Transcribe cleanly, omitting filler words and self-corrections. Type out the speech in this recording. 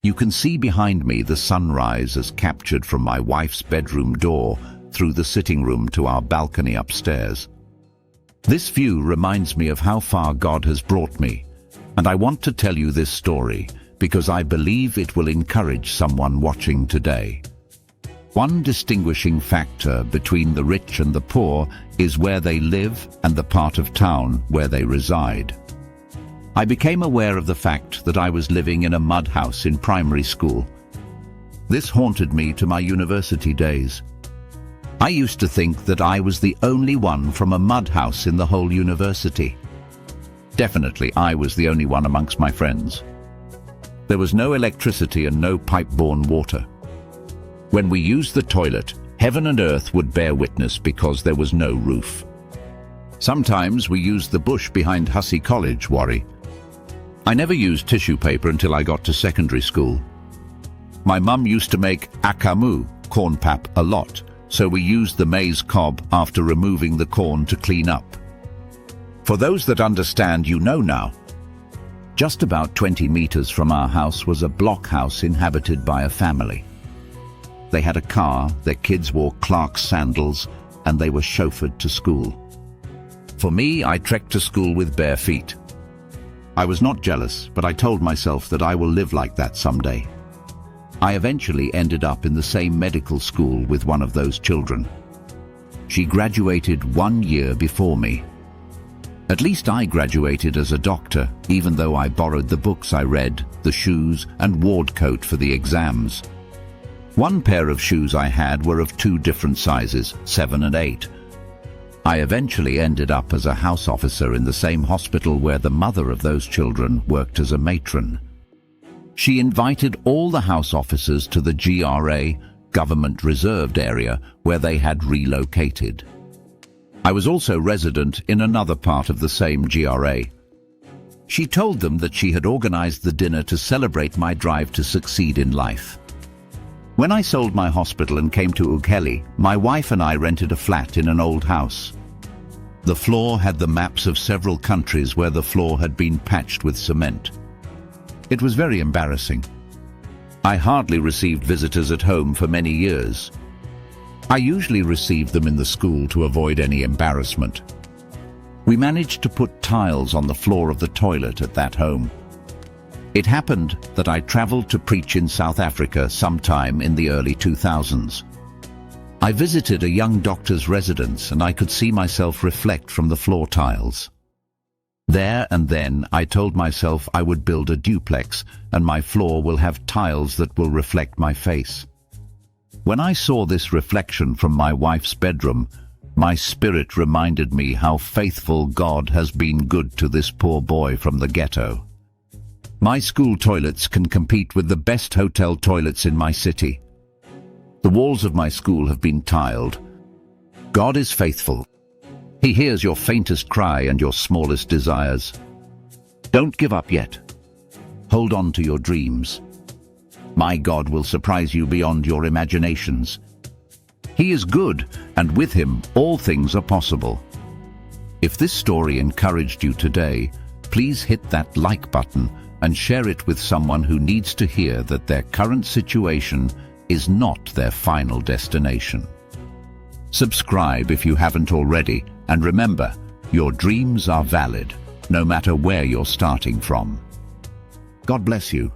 You can see behind me the sunrise as captured from my wife's bedroom door through the sitting room to our balcony upstairs. This view reminds me of how far God has brought me, and I want to tell you this story because I believe it will encourage someone watching today. One distinguishing factor between the rich and the poor is where they live and the part of town where they reside. I became aware of the fact that I was living in a mud house in primary school. This haunted me to my university days. I used to think that I was the only one from a mud house in the whole university. Definitely, I was the only one amongst my friends. There was no electricity and no pipe-borne water. When we used the toilet, heaven and earth would bear witness because there was no roof. Sometimes we used the bush behind Hussey College, Warri. I never used tissue paper until I got to secondary school. My mum used to make akamu, corn pap, a lot, so we used the maize cob after removing the corn to clean up. For those that understand, you know now. Just about 20 meters from our house was a block house inhabited by a family. They had a car, their kids wore Clark's sandals, and they were chauffeured to school. For me, I trekked to school with bare feet. I was not jealous, but I told myself that I will live like that someday. I eventually ended up in the same medical school with one of those children. She graduated 1 year before me. At least I graduated as a doctor, even though I borrowed the books I read, the shoes and ward coat for the exams. One pair of shoes I had were of 2 different sizes, 7 and 8. I eventually ended up as a house officer in the same hospital where the mother of those children worked as a matron. She invited all the house officers to the GRA, government reserved area, where they had relocated. I was also resident in another part of the same GRA. She told them that she had organized the dinner to celebrate my drive to succeed in life. When I sold my hospital and came to Ukheli, my wife and I rented a flat in an old house. The floor had the maps of several countries where the floor had been patched with cement. It was very embarrassing. I hardly received visitors at home for many years. I usually received them in the school to avoid any embarrassment. We managed to put tiles on the floor of the toilet at that home. It happened that I traveled to preach in South Africa sometime in the early 2000s. I visited a young doctor's residence and I could see myself reflect from the floor tiles. There and then I told myself I would build a duplex and my floor will have tiles that will reflect my face. When I saw this reflection from my wife's bedroom, my spirit reminded me how faithful God has been good to this poor boy from the ghetto. My school toilets can compete with the best hotel toilets in my city. The walls of my school have been tiled. God is faithful. He hears your faintest cry and your smallest desires. Don't give up yet. Hold on to your dreams. My God will surprise you beyond your imaginations. He is good, and with him all things are possible. If this story encouraged you today, please hit that like button and share it with someone who needs to hear that their current situation is not their final destination. Subscribe if you haven't already, and remember, your dreams are valid, no matter where you're starting from. God bless you.